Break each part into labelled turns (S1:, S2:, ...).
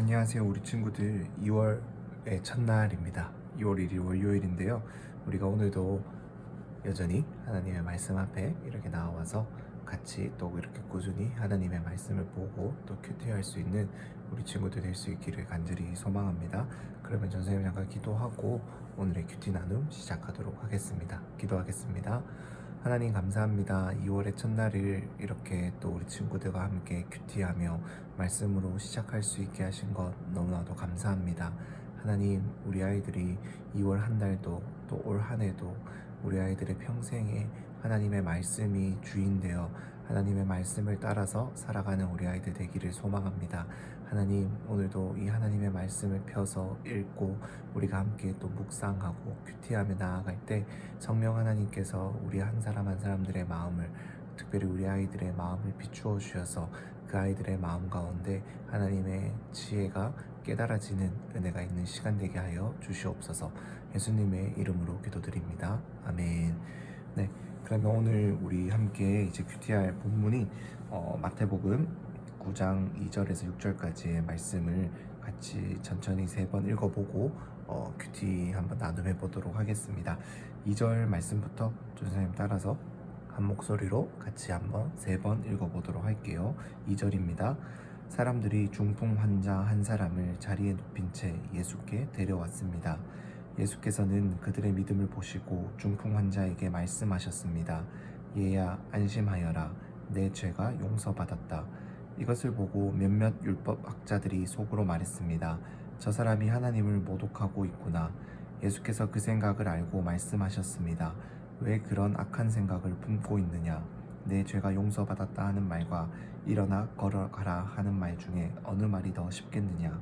S1: 안녕하세요 우리 친구들. 2월의 첫날입니다. 2월 1일 월요일인데요. 우리가 오늘도 여전히 하나님의 말씀 앞에 이렇게 나와서 같이 또 이렇게 꾸준히 하나님의 말씀을 보고 또 큐티할 수 있는 우리 친구들 될 수 있기를 간절히 소망합니다. 그러면 전 선생님 잠깐 기도하고 오늘의 큐티 나눔 시작하도록 하겠습니다. 기도하겠습니다. 하나님 감사합니다. 2월의 첫날을 이렇게 또 우리 친구들과 함께 큐티하며 말씀으로 시작할 수 있게 하신 것 너무나도 감사합니다. 하나님, 우리 아이들이 2월 한 달도 또 올 한 해도 우리 아이들의 평생에 하나님의 말씀이 주인되어 하나님의 말씀을 따라서 살아가는 우리 아이들 되기를 소망합니다. 하나님, 오늘도 이 하나님의 말씀을 펴서 읽고 우리가 함께 또 묵상하고 큐티하며 나아갈 때 성령 하나님께서 우리 한 사람 한 사람들의 마음을, 특별히 우리 아이들의 마음을 비추어 주셔서 그 아이들의 마음 가운데 하나님의 지혜가 깨달아지는 은혜가 있는 시간 되게 하여 주시옵소서. 예수님의 이름으로 기도드립니다. 아멘. 네, 그러면 오늘 우리 함께 이제 큐티할 본문이 마태복음 9장 2절에서 6절까지의 말씀을 같이 천천히 3번 읽어보고 큐티 한번 나눔해 보도록 하겠습니다. 2절 말씀부터 선생님 따라서 한 목소리로 같이 한번 3번 읽어보도록 할게요. 2절입니다. 사람들이 중풍 환자 한 사람을 자리에 눕힌 채 예수께 데려왔습니다. 예수께서는 그들의 믿음을 보시고 중풍 환자에게 말씀하셨습니다. 얘야, 안심하여라. 내 죄가 용서받았다. 이것을 보고 몇몇 율법학자들이 속으로 말했습니다. 저 사람이 하나님을 모독하고 있구나. 예수께서 그 생각을 알고 말씀하셨습니다. 왜 그런 악한 생각을 품고 있느냐? 내 죄가 용서받았다 하는 말과 일어나 걸어가라 하는 말 중에 어느 말이 더 쉽겠느냐?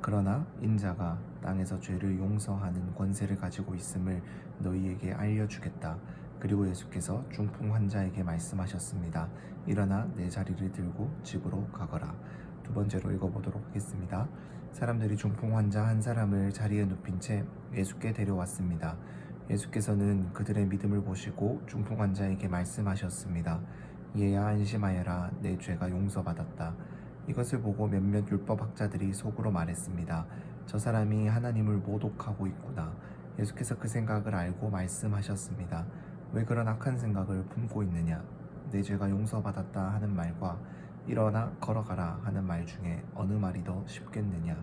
S1: 그러나 인자가 땅에서 죄를 용서하는 권세를 가지고 있음을 너희에게 알려주겠다. 그리고 예수께서 중풍 환자에게 말씀하셨습니다. 일어나 내 자리를 들고 집으로 가거라. 두 번째로 읽어보도록 하겠습니다. 사람들이 중풍 환자 한 사람을 자리에 눕힌 채 예수께 데려왔습니다. 예수께서는 그들의 믿음을 보시고 중풍 환자에게 말씀하셨습니다. 얘야, 안심하여라. 내 죄가 용서받았다. 이것을 보고 몇몇 율법학자들이 속으로 말했습니다. 저 사람이 하나님을 모독하고 있구나. 예수께서 그 생각을 알고 말씀하셨습니다. 왜 그런 악한 생각을 품고 있느냐? 내 죄가 용서받았다 하는 말과 일어나 걸어가라 하는 말 중에 어느 말이 더 쉽겠느냐?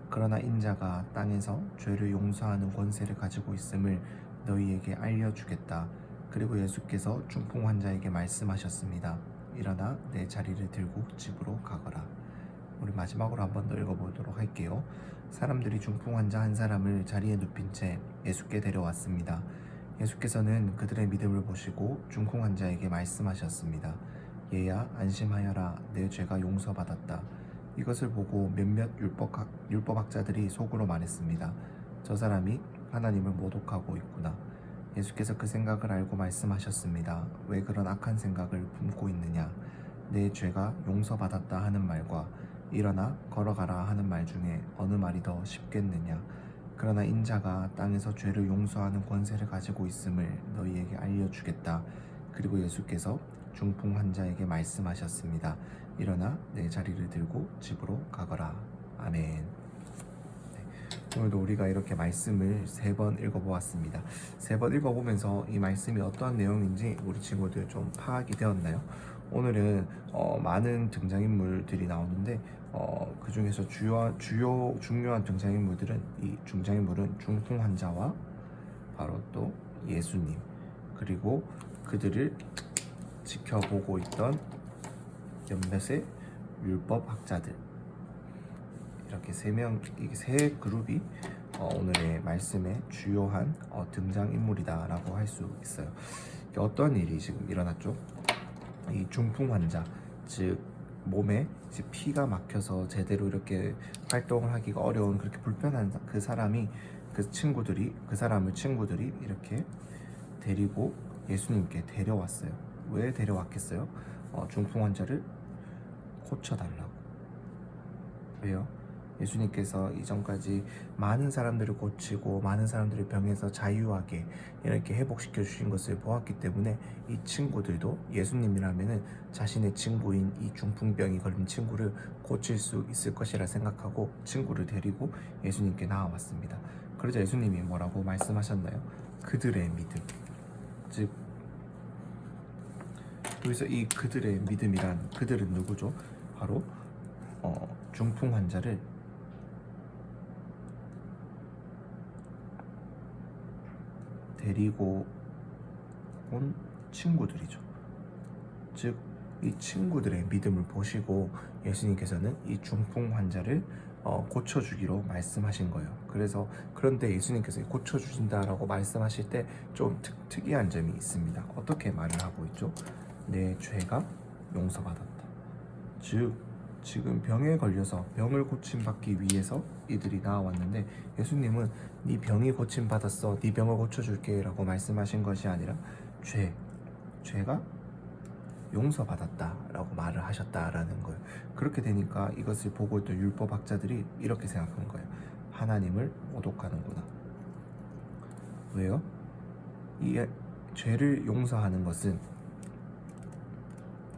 S1: 그러나 인자가 땅에서 죄를 용서하는 권세를 가지고 있음을 너희에게 알려주겠다. 그리고 예수께서 중풍 환자에게 말씀하셨습니다. 일어나 내 자리를 들고 집으로 가거라. 우리 마지막으로 한 번 더 읽어보도록 할게요. 사람들이 중풍 환자 한 사람을 자리에 눕힌 채 예수께 데려왔습니다. 예수께서는 그들의 믿음을 보시고 중풍 환자에게 말씀하셨습니다. 얘야, 안심하여라. 내 죄가 용서받았다. 이것을 보고 몇몇 율법학자들이 속으로 말했습니다. 저 사람이 하나님을 모독하고 있구나. 예수께서 그 생각을 알고 말씀하셨습니다. 왜 그런 악한 생각을 품고 있느냐? 내 죄가 용서받았다 하는 말과 일어나 걸어가라 하는 말 중에 어느 말이 더 쉽겠느냐? 그러나 인자가 땅에서 죄를 용서하는 권세를 가지고 있음을 너희에게 알려주겠다. 그리고 예수께서 중풍 환자에게 말씀하셨습니다. 일어나 내 자리를 들고 집으로 가거라. 아멘. 오늘도 우리가 이렇게 말씀을 3번 읽어보았습니다. 3번 읽어보면서 이 말씀이 어떠한 내용인지 우리 친구들 좀 파악이 되었나요? 오늘은 많은 등장인물들이 나오는데 그 중에서 중요한 등장인물들은 이 등장인물은 중풍 환자와 바로 또 예수님, 그리고 그들을 지켜보고 있던 몇몇의 율법학자들, 이렇게 세 그룹이 오늘의 말씀의 주요한 등장인물이다라고 할 수 있어요. 어떤 일이 지금 일어났죠? 이 중풍 환자, 즉 몸에 이제 피가 막혀서 제대로 이렇게 활동을 하기가 어려운, 그렇게 불편한 그 사람이 그 사람을 친구들이 이렇게 데리고 예수님께 데려왔어요. 왜 데려왔겠어요? 중풍 환자를 고쳐달라고. 왜요? 예수님께서 이전까지 많은 사람들을 고치고 많은 사람들을 병에서 자유하게 이렇게 회복시켜 주신 것을 보았기 때문에 이 친구들도 예수님이라면은 자신의 친구인 이 중풍병이 걸린 친구를 고칠 수 있을 것이라 생각하고 친구를 데리고 예수님께 나아왔습니다. 그러자 예수님이 뭐라고 말씀하셨나요? 그들의 믿음. 즉 여기서 이 그들의 믿음이란 그들은 누구죠? 바로 중풍 환자를 데리고 온 친구들이죠. 즉 이 친구들의 믿음을 보시고 예수님께서는 이 중풍 환자를 고쳐주기로 말씀하신 거예요. 그래서 그런데 예수님께서 고쳐주신다라고 말씀하실 때 좀 특이한 점이 있습니다. 어떻게 말을 하고 있죠? 내 죄가 용서받았다. 즉 지금 병에 걸려서 병을 고침받기 위해서 이들이 나왔는데 예수님은 네 병이 고침받았어, 네 병을 고쳐줄게 라고 말씀하신 것이 아니라 죄가 용서받았다 라고 말을 하셨다라는 거예요. 그렇게 되니까 이것을 보고 있던 율법학자들이 이렇게 생각한 거예요. 하나님을 모독하는구나. 왜요? 이 죄를 용서하는 것은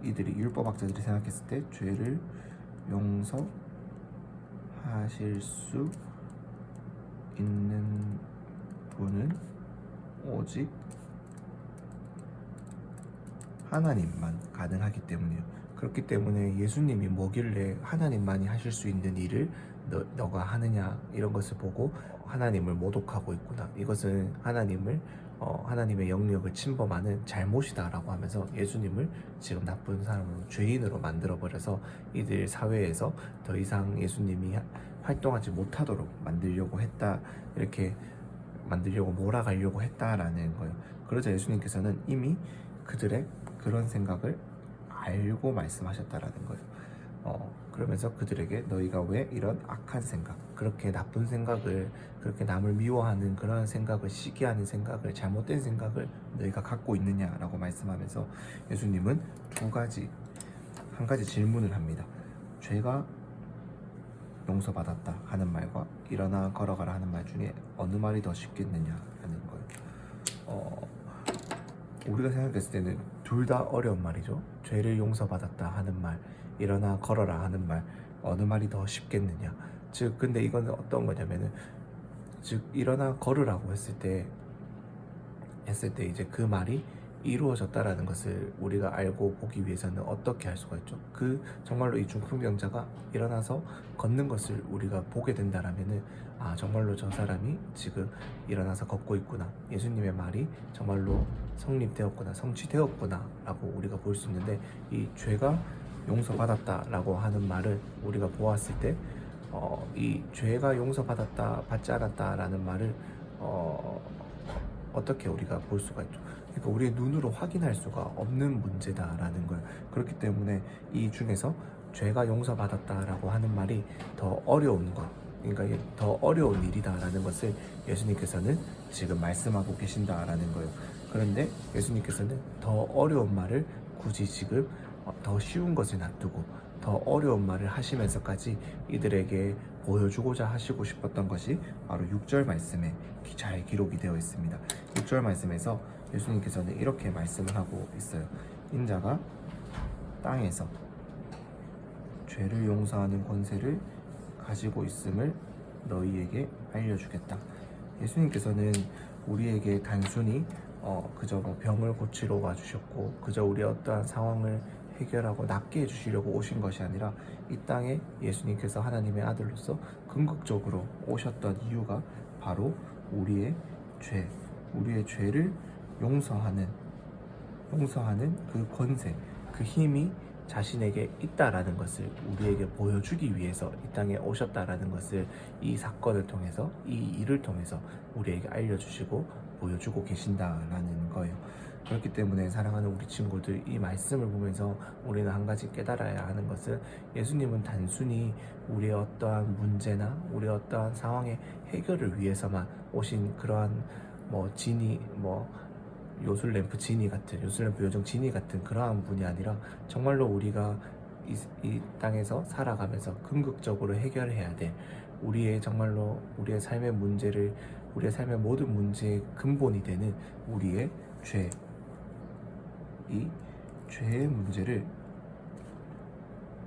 S1: 이들이 율법학자들이 생각했을 때 죄를 용서하실 수 있는 분은 오직 하나님만 가능하기 때문이에요. 그렇기 때문에 예수님이 뭐길래 하나님만이 하실 수 있는 일을 너가 하느냐 이런 것을 보고 하나님을 모독하고 있구나. 이것은 하나님의 영역을 침범하는 잘못이다라고 하면서 예수님을 지금 나쁜 사람으로 죄인으로 만들어버려서 이들 사회에서 더 이상 예수님이 활동하지 못하도록 만들려고 했다. 이렇게 만들려고 몰아가려고 했다라는 거예요. 그러자 예수님께서는 이미 그들의 그런 생각을 알고 말씀하셨다라는 거예요. 그러면서 그들에게 너희가 왜 이런 악한 생각, 그렇게 나쁜 생각을, 그렇게 남을 미워하는 그런 생각을, 시기하는 생각을, 잘못된 생각을 너희가 갖고 있느냐라고 말씀하면서 예수님은 한 가지 질문을 합니다. 죄가 용서받았다 하는 말과 일어나 걸어가라 하는 말 중에 어느 말이 더 쉽겠느냐라는 거예요. 우리가 생각했을 때는 둘 다 어려운 말이죠. 죄를 용서받았다 하는 말, 일어나 걸어라 하는 말, 어느 말이 더 쉽겠느냐. 즉 근데 이건 어떤 거냐면은 즉 일어나 걸으라고 했을 때 이제 그 말이 이루어졌다라는 것을 우리가 알고 보기 위해서는 어떻게 할 수가 있죠? 정말로 이 중풍병자가 일어나서 걷는 것을 우리가 보게 된다라면은 정말로 저 사람이 지금 일어나서 걷고 있구나. 예수님의 말이 정말로 성립되었구나, 성취되었구나 라고 우리가 볼 수 있는데 이 죄가 용서받았다라고 하는 말을 우리가 보았을 때 이 죄가 받지 않았다라는 말을 어떻게 우리가 볼 수가 있죠? 그러니까 우리의 눈으로 확인할 수가 없는 문제다라는 거예요. 그렇기 때문에 이 중에서 죄가 용서받았다라고 하는 말이 더 어려운 것, 그러니까 이게 더 어려운 일이다라는 것을 예수님께서는 지금 말씀하고 계신다라는 거예요. 그런데 예수님께서는 더 어려운 말을 굳이 지금 더 쉬운 것을 놔두고 더 어려운 말을 하시면서까지 이들에게 보여주고자 하시고 싶었던 것이 바로 6절 말씀에 잘 기록이 되어 있습니다. 6절 말씀에서 예수님께서는 이렇게 말씀을 하고 있어요. 인자가 땅에서 죄를 용서하는 권세를 가지고 있음을 너희에게 알려주겠다. 예수님께서는 우리에게 단순히 그저 병을 고치러 와주셨고 그저 우리의 어떠한 상황을 해결하고 낫게 해주시려고 오신 것이 아니라 이 땅에 예수님께서 하나님의 아들로서 궁극적으로 오셨던 이유가 바로 우리의 죄를 용서하는 그 권세, 그 힘이 자신에게 있다라는 것을 우리에게 보여주기 위해서 이 땅에 오셨다라는 것을 이 사건을 통해서, 이 일을 통해서 우리에게 알려주시고 보여주고 계신다라는 거예요. 그렇기 때문에 사랑하는 우리 친구들, 이 말씀을 보면서 우리는 한 가지 깨달아야 하는 것은 예수님은 단순히 우리의 어떠한 문제나 우리의 어떠한 상황의 해결을 위해서만 오신 그러한 요술램프 요정 지니 같은 그러한 분이 아니라 정말로 우리가 이 땅에서 살아가면서 궁극적으로 해결해야 될 우리의 정말로 우리의 삶의 문제를 우리의 삶의 모든 문제의 근본이 되는 우리의 죄, 이 죄의 문제를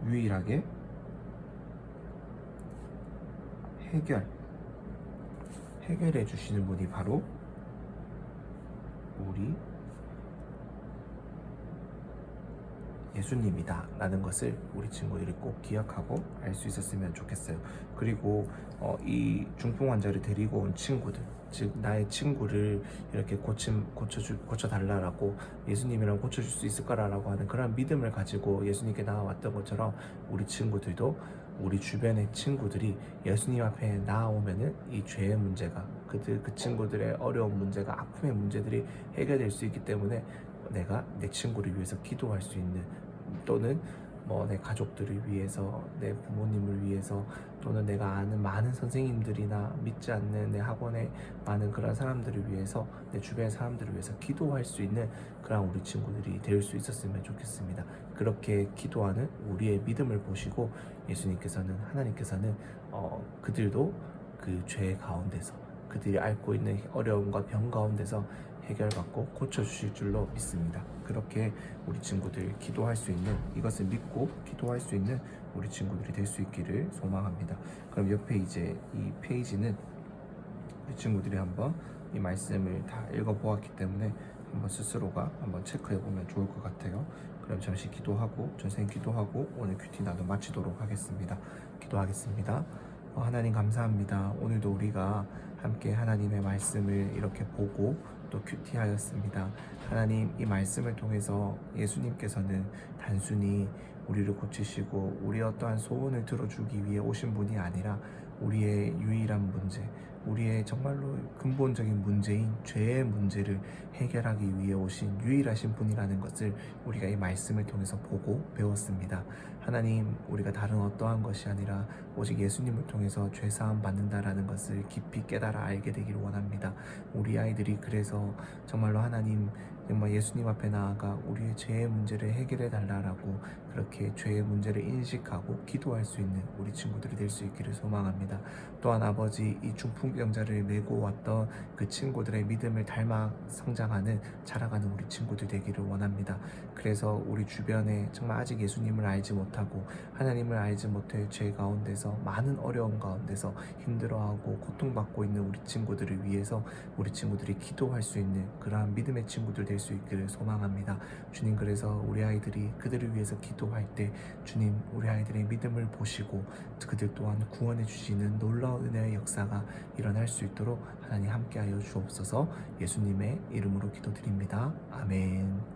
S1: 유일하게 해결해 주시는 분이 바로 우리 예수님이다 라는 것을 우리 친구들이 꼭 기억하고 알 수 있었으면 좋겠어요. 그리고 이 중풍 환자를 데리고 온 친구들, 즉 나의 친구를 이렇게 고쳐달라고, 예수님이랑 고쳐줄 수 있을 거라고 하는 그런 믿음을 가지고 예수님께 나아왔던 것처럼 우리 친구들도 우리 주변의 친구들이 예수님 앞에 나아오면은 이 죄의 문제가 그 친구들의 어려운 문제가, 아픔의 문제들이 해결될 수 있기 때문에 내가 내 친구를 위해서 기도할 수 있는, 또는 내 가족들을 위해서, 내 부모님을 위해서, 또는 내가 아는 많은 선생님들이나 믿지 않는 내 학원에 많은 그런 사람들을 위해서, 내 주변의 사람들을 위해서 기도할 수 있는 그런 우리 친구들이 될 수 있었으면 좋겠습니다. 그렇게 기도하는 우리의 믿음을 보시고 하나님께서는 그들도 그 죄 가운데서, 그들이 앓고 있는 어려움과 병 가운데서 해결받고 고쳐주실 줄로 믿습니다. 그렇게 우리 친구들 기도할 수 있는, 이것을 믿고 기도할 수 있는 우리 친구들이 될 수 있기를 소망합니다. 그럼 옆에 이제 이 페이지는 우리 친구들이 한번 이 말씀을 다 읽어보았기 때문에 한번 스스로가 한번 체크해보면 좋을 것 같아요. 그럼 잠시 기도하고, 전생 기도하고 오늘 큐티 나도 마치도록 하겠습니다. 기도하겠습니다. 하나님 감사합니다. 오늘도 우리가 함께 하나님의 말씀을 이렇게 보고 또 큐티하였습니다. 하나님, 이 말씀을 통해서 예수님께서는 단순히 우리를 고치시고 우리의 어떠한 소원을 들어주기 위해 오신 분이 아니라 우리의 유일한 문제, 우리의 정말로 근본적인 문제인 죄의 문제를 해결하기 위해 오신 유일하신 분이라는 것을 우리가 이 말씀을 통해서 보고 배웠습니다. 하나님, 우리가 다른 어떠한 것이 아니라 오직 예수님을 통해서 죄사함 받는다라는 것을 깊이 깨달아 알게 되기를 원합니다. 우리 아이들이 그래서 정말로 하나님, 정말 예수님 앞에 나아가 우리의 죄의 문제를 해결해 달라라고 그렇게 죄의 문제를 인식하고 기도할 수 있는 우리 친구들이 될 수 있기를 소망합니다. 또한 아버지, 이 중풍병자를 메고 왔던 그 친구들의 믿음을 닮아 성장하는, 자라가는 우리 친구들 되기를 원합니다. 그래서 우리 주변에 정말 아직 예수님을 알지 못하고 하나님을 알지 못해 죄 가운데서 많은 어려움 가운데서 힘들어하고 고통받고 있는 우리 친구들을 위해서 우리 친구들이 기도할 수 있는 그러한 믿음의 친구들 될 수 있기를 소망합니다. 주님, 그래서 우리 아이들이 그들을 위해서 기도할 때 주님, 우리 아이들의 믿음을 보시고 그들 또한 구원해 주시는 놀라운 은혜의 역사가 일어날 수 있도록 하나님 함께하여 주옵소서. 예수님의 이름으로 기도드립니다. 아멘.